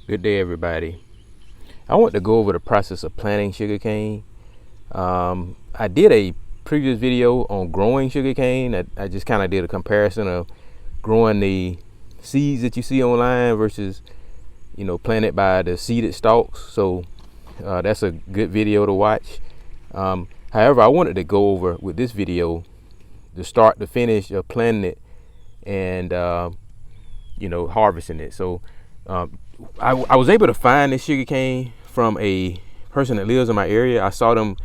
Good day, everybody. I want to go over the process of planting sugarcane. I did a previous video on growing sugarcane. I just kind of did a comparison of growing the seeds that you see online versus, planted by the seeded stalks. So that's a good video to watch. However, I wanted to go over with this video the start to finish of planting it and harvesting it. So I was able to find this sugarcane from a person that lives in my area. I saw them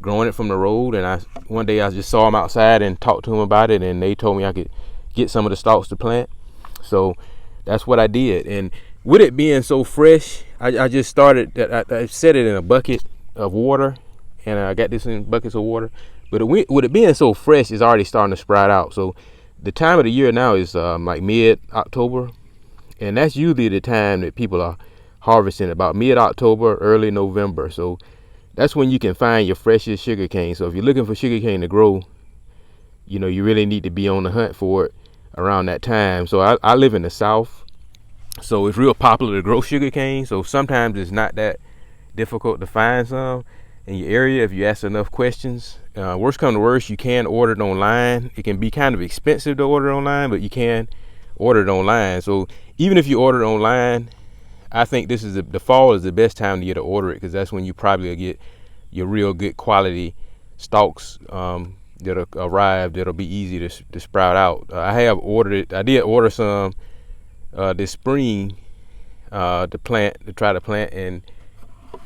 growing it from the road, and one day I just saw them outside and talked to them about it, and they told me I could get some of the stalks to plant. So that's what I did. And with it being so fresh, I just started. I set it in a bucket of water, and I got this in buckets of water. But with it being so fresh, it's already starting to sprout out. So the time of the year now is like mid-October. And that's usually the time that people are harvesting, about mid-October, early November. So that's when you can find your freshest sugarcane. So if you're looking for sugarcane to grow, you really need to be on the hunt for it around that time. So I live in the South, so it's real popular to grow sugarcane. So sometimes it's not that difficult to find some in your area if you ask enough questions. Worst come to worst, you can order it online. It can be kind of expensive to order online, but you can order it online. So even if you order it online, I think this is the fall is the best time to get to order it, because that's when you probably get your real good quality stalks that'll arrive, that'll be easy to sprout out. I have ordered it. I did order some this spring to try to plant, and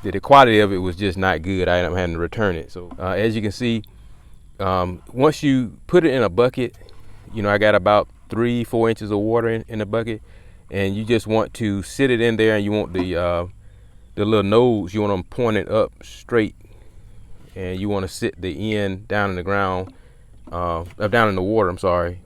the quality of it was just not good. I ended up having to return it. So as you can see, once you put it in a bucket, I got about 3-4 inches of water in the bucket, and you just want to sit it in there, and you want the little nose, you want them pointed up straight, and you want to sit the end down in the ground, down in the water, I'm sorry,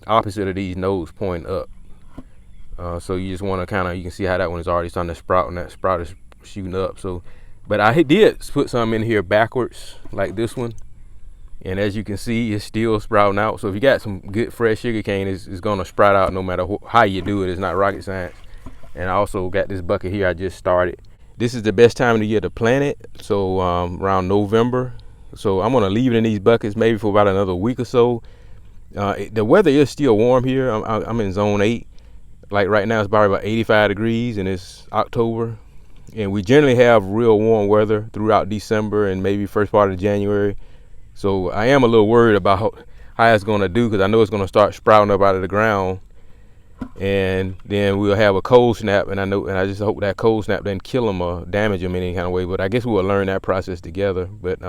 opposite of these nose pointing up. So you just want to you can see how that one is already starting to sprout, and that sprout is shooting up. So, but I did put some in here backwards, like this one. And as you can see, it's still sprouting out. So if you got some good fresh sugarcane, it's going to sprout out no matter how you do it. It's not rocket science. And I also got this bucket here I just started. This is the best time of the year to plant it. So around November. So I'm going to leave it in these buckets maybe for about another week or so. The weather is still warm here. I'm in zone 8. Like right now it's probably about 85 degrees, and it's October. And we generally have real warm weather throughout December and maybe first part of January. So I am a little worried about how it's going to do, because I know it's going to start sprouting up out of the ground, and then we'll have a cold snap. And I just hope that cold snap doesn't kill them or damage them in any kind of way. But I guess we'll learn that process together. But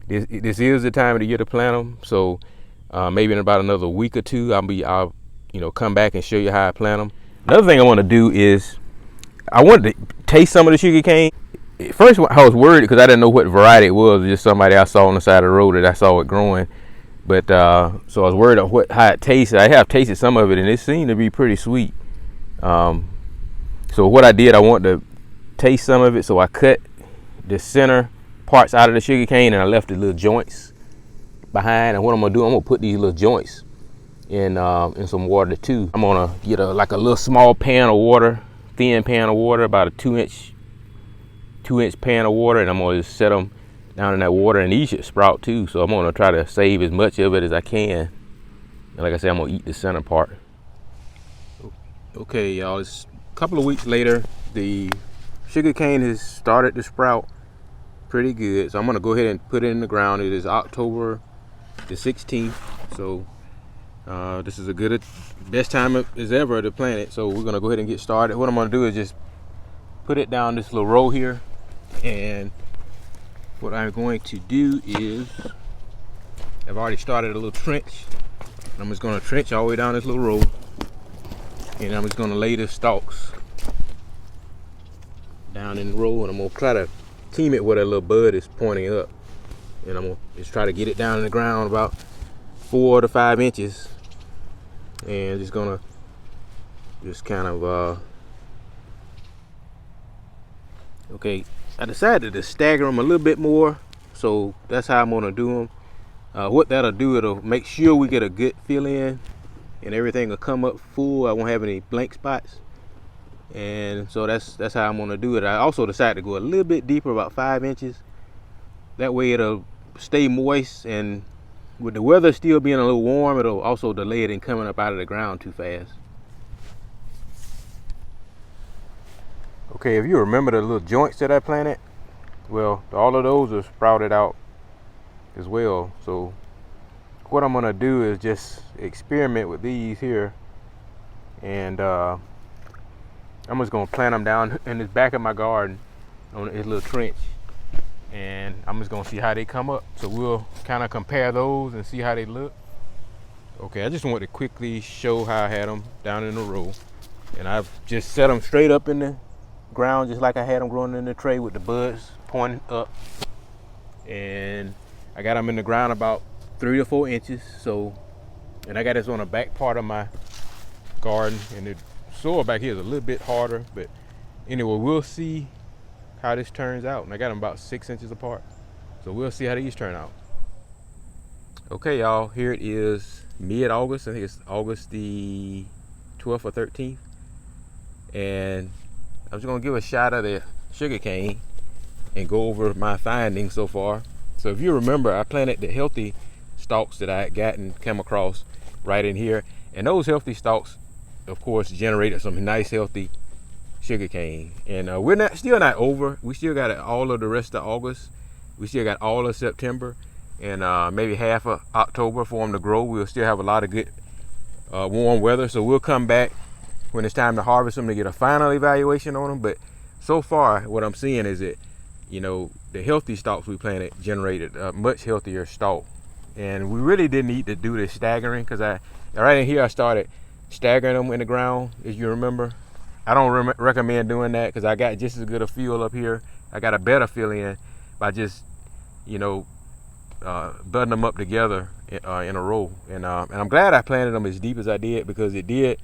this is the time of the year to plant them. So maybe in about another week or two, I'll come back and show you how I plant them. Another thing I want to do is I wanted to taste some of the sugar cane. At first, I was worried because I didn't know what variety it was. Just somebody I saw on the side of the road that I saw it growing. But so I was worried of how it tasted. I have tasted some of it, and it seemed to be pretty sweet. So what I did, I wanted to taste some of it. So I cut the center parts out of the sugar cane, and I left the little joints behind. And what I'm gonna do, I'm gonna put these little joints in some water too. I'm gonna get a little small pan of water, thin pan of water, about a 2-inch pan of water, and I'm gonna just set them down in that water, and these should sprout too. So I'm gonna try to save as much of it as I can. And like I said, I'm gonna eat the center part. Okay, y'all, it's a couple of weeks later. The sugar cane has started to sprout pretty good. So I'm gonna go ahead and put it in the ground. It is October the 16th. So this is best time as ever to plant it. So we're gonna go ahead and get started. What I'm gonna do is just put it down this little row here. And what I'm going to do is, I've already started a little trench. I'm just going to trench all the way down this little row, and I'm just going to lay the stalks down in the row, and I'm going to try to team it where that little bud is pointing up, and I'm going to just try to get it down in the ground about 4 to 5 inches, and just going to kind of okay, I decided to stagger them a little bit more, so that's how I'm gonna do them. What that'll do, it'll make sure we get a good fill in, and everything will come up full. I won't have any blank spots. And so that's how I'm gonna do it. I also decided to go a little bit deeper, about 5 inches. That way it'll stay moist, and with the weather still being a little warm, it'll also delay it in coming up out of the ground too fast. Okay, if you remember the little joints that I planted, well, all of those are sprouted out as well. So what I'm gonna do is just experiment with these here, and I'm just gonna plant them down in the back of my garden on this little trench, and I'm just gonna see how they come up. So we'll kind of compare those and see how they look. Okay, I just want to quickly show how I had them down in a row, and I've just set them straight up in the ground just like I had them growing in the tray with the buds pointing up, and I got them in the ground about 3 to 4 inches. So, and I got this on the back part of my garden, and the soil back here is a little bit harder, but anyway, we'll see how this turns out. And I got them about 6 inches apart, so we'll see how these turn out. Okay, y'all, here it is mid-August. I think it's August the 12th or 13th, and I'm just gonna give a shot of the sugarcane and go over my findings so far. So if you remember, I planted the healthy stalks that I had gotten, come across right in here, and those healthy stalks, of course, generated some nice healthy sugarcane. And we're still not over. We still got all of the rest of August. We still got all of September, and maybe half of October for them to grow. We'll still have a lot of good warm weather, so we'll come back when it's time to harvest them to get a final evaluation on them. But so far, what I'm seeing is that, you know, the healthy stalks we planted generated a much healthier stalk. And we really didn't need to do this staggering, because right in here I started staggering them in the ground, as you remember. I don't recommend doing that, because I got just as good a feel up here. I got a better feeling by just, you know, budding them up together in a row. And I'm glad I planted them as deep as I did, because it did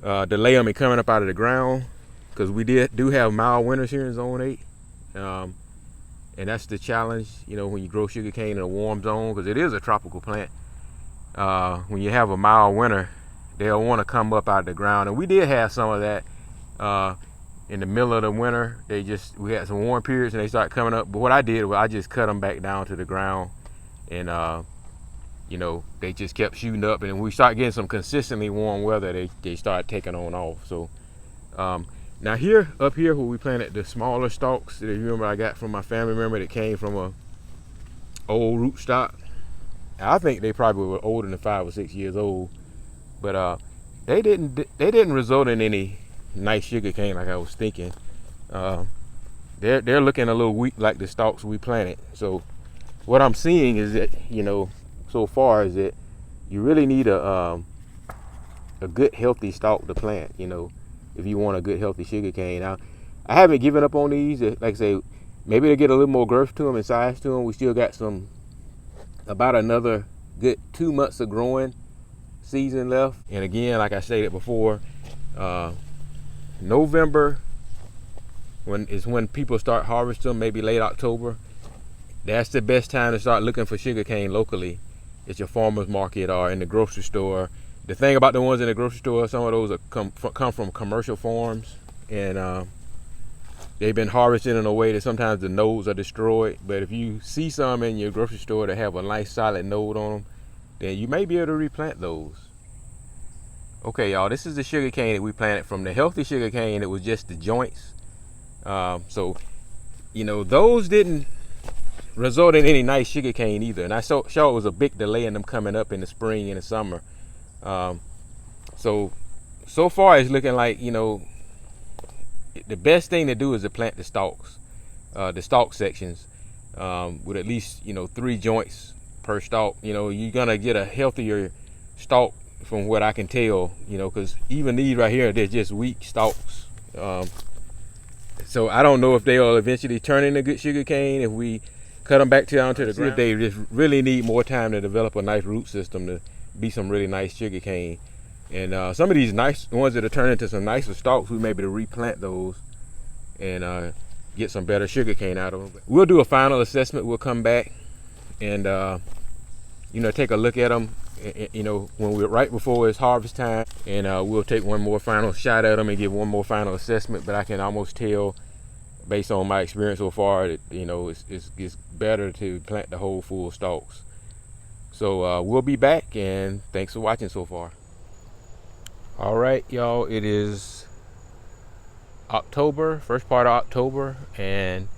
delay them in coming up out of the ground, because we do have mild winters here in zone 8, and that's the challenge, you know, when you grow sugarcane in a warm zone, because it is a tropical plant. When you have a mild winter, they'll want to come up out of the ground, and we did have some of that in the middle of the winter. We had some warm periods and they started coming up, but what I did was I just cut them back down to the ground, and you know, they just kept shooting up, and when we start getting some consistently warm weather, they start taking on off. So now up here where we planted the smaller stalks that, you remember, I got from my family member that came from a old root stock. I think they probably were older than 5 or 6 years old, but they didn't result in any nice sugarcane like I was thinking. They're looking a little weak like the stalks we planted. So what I'm seeing is that, you know, so far is that you really need a good healthy stalk to plant, you know, if you want a good healthy sugarcane. Now, I haven't given up on these. Like I say, maybe to get a little more girth to them and size to them. We still got about another good 2 months of growing season left. And again, like I stated before, November when people start harvesting them, maybe late October. That's the best time to start looking for sugarcane locally. It's your farmer's market or in the grocery store. The thing about the ones in the grocery store, some of those come from commercial farms, and they've been harvested in a way that sometimes the nodes are destroyed. But if you see some in your grocery store that have a nice solid node on them, then you may be able to replant those. Okay, y'all, this is the sugarcane that we planted from the healthy sugarcane. It was just the joints. So, you know, those didn't result in any nice sugarcane either. And I saw it was a big delay in them coming up in the spring and the summer. So far it's looking like, you know, the best thing to do is to plant the stalks, the stalk sections, with at least, you know, 3 joints per stalk. You know, you're gonna get a healthier stalk from what I can tell, you know, because even these right here, they're just weak stalks. So I don't know if they'll eventually turn into good sugarcane if we cut them back down to the ground. If they just really need more time to develop a nice root system to be some really nice sugarcane. And some of these nice ones that are turning into some nicer stalks, we may be able to replant those and get some better sugarcane out of them. We'll do a final assessment. We'll come back and take a look at them, when we're right before it's harvest time, and we'll take one more final shot at them and give one more final assessment. But I can almost tell, based on my experience so far, that it's better to plant the whole full stalks. So we'll be back, and thanks for watching so far. All right, y'all, it is October, first part of October, and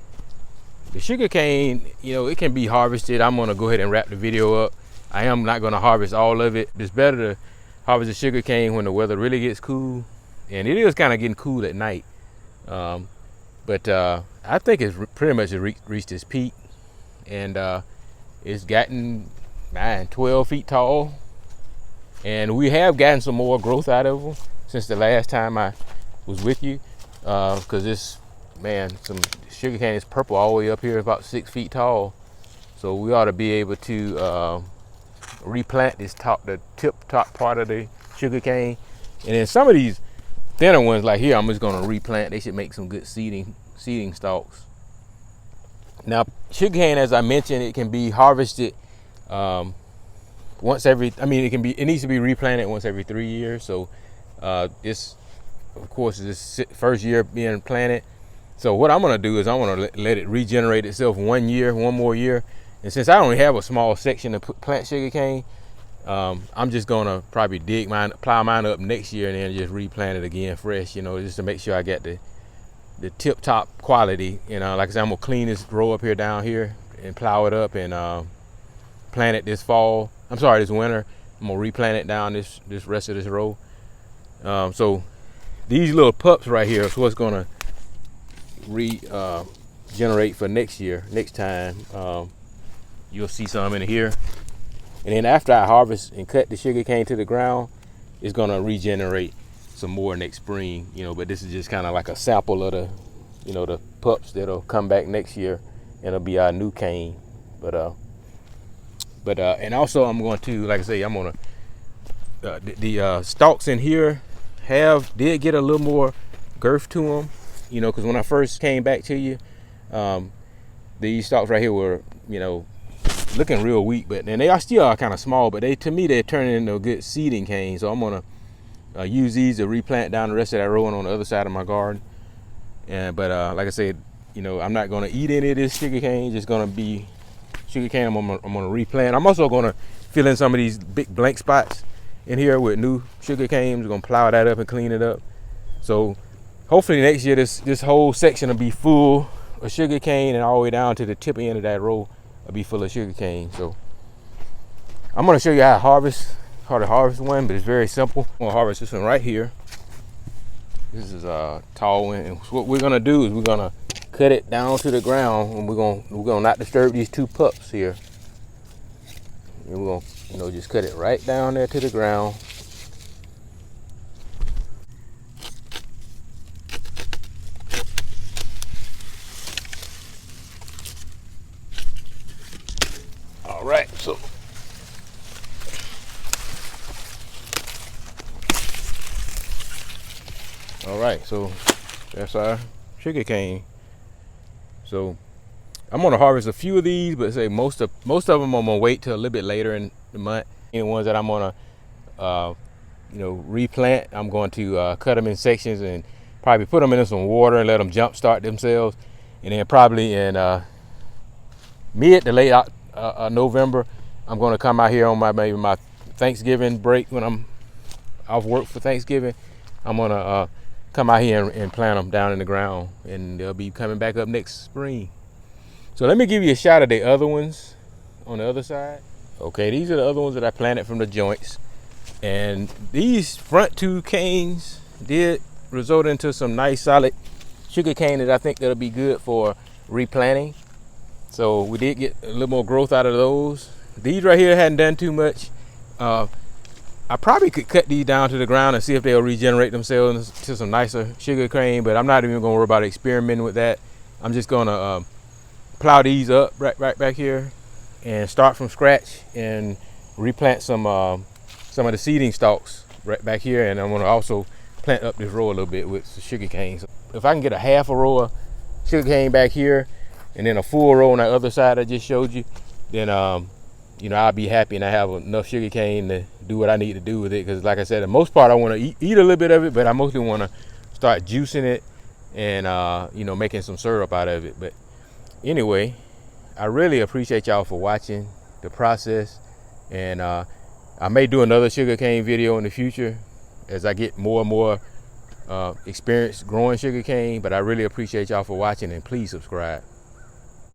the sugarcane, it can be harvested. I'm gonna go ahead and wrap the video up. I am not gonna harvest all of it. It's better to harvest the sugarcane when the weather really gets cool, and it is kind of getting cool at night. But I think it's pretty much reached its peak, and it's gotten 12 feet tall, and we have gotten some more growth out of them since the last time I was with you, because some sugarcane is purple all the way up here, about 6 feet tall. So we ought to be able to replant the top part of the sugarcane, and then some of these thinner ones like here, I'm just going to replant. They should make some good seeding stalks. Now, sugarcane, as I mentioned, it can be harvested once every. It needs to be replanted once every 3 years. So this, of course, is this first year being planted. So what I'm going to do is I'm going to let it regenerate itself one more year. And since I only have a small section to plant sugarcane, I'm just going to probably plow mine up next year, and then just replant it again fresh, just to make sure I get the tip top quality. Like I said, I'm going to clean this row up here down here and plow it up and plant it this winter. I'm going to replant it down this rest of this row. So these little pups right here is what's going to regenerate for next time. You'll see some in here, and then after I harvest and cut the sugarcane to the ground, it's going to regenerate some more next spring. But this is just kind of like a sample of the pups that'll come back next year, and it'll be our new cane. But and also I'm going to, like I say, I'm going to the stalks in here did get a little more girth to them, because when I first came back to you, these stalks right here were looking real weak, but then they still are kind of small, but to me they're turning into a good seeding cane. So I'm gonna use these to replant down the rest of that row and on the other side of my garden. But like I said, I'm not gonna eat any of this sugarcane. Just gonna be sugarcane. I'm gonna replant. I'm also gonna fill in some of these big blank spots in here with new sugarcane. I'm gonna plow that up and clean it up. So hopefully next year this whole section will be full of sugarcane, and all the way down to the tip end of that row will be full of sugarcane. So I'm going to show you how to harvest one, but it's very simple. I'm going to harvest this one right here. This is a tall one, and what we're going to do is we're going to cut it down to the ground, and we're going to not disturb these two pups here. And we're going to just cut it right down there to the ground. All right, so that's our sugarcane. So I'm gonna harvest a few of these, but say most of them I'm gonna wait till a little bit later in the month. And the ones that I'm gonna replant, I'm going to cut them in sections and probably put them in some water and let them jump start themselves. And then probably in mid to late November, I'm gonna come out here on maybe my Thanksgiving break, when I'm off work for Thanksgiving. I'm gonna come out here and plant them down in the ground, and they'll be coming back up next spring. So let me give you a shot of the other ones on the other side. Okay, these are the other ones that I planted from the joints, and these front two canes did result into some nice solid sugar cane that I think that'll be good for replanting. So we did get a little more growth out of those. These right here hadn't done too much. I probably could cut these down to the ground and see if they'll regenerate themselves to some nicer sugar cane, but I'm not even gonna worry about experimenting with that. I'm just gonna plow these up right back here and start from scratch and replant some of the seeding stalks right back here. And I'm gonna also plant up this row a little bit with sugar cane. So if I can get a half a row of sugar cane back here and then a full row on that other side I just showed you, then I'll be happy and I have enough sugar cane to do what I need to do with it. Because like I said, the most part I want to eat a little bit of it, but I mostly want to start juicing it and making some syrup out of it. But anyway, I really appreciate y'all for watching the process, and I may do another sugarcane video in the future as I get more and more experience growing sugarcane. But I really appreciate y'all for watching, and please subscribe.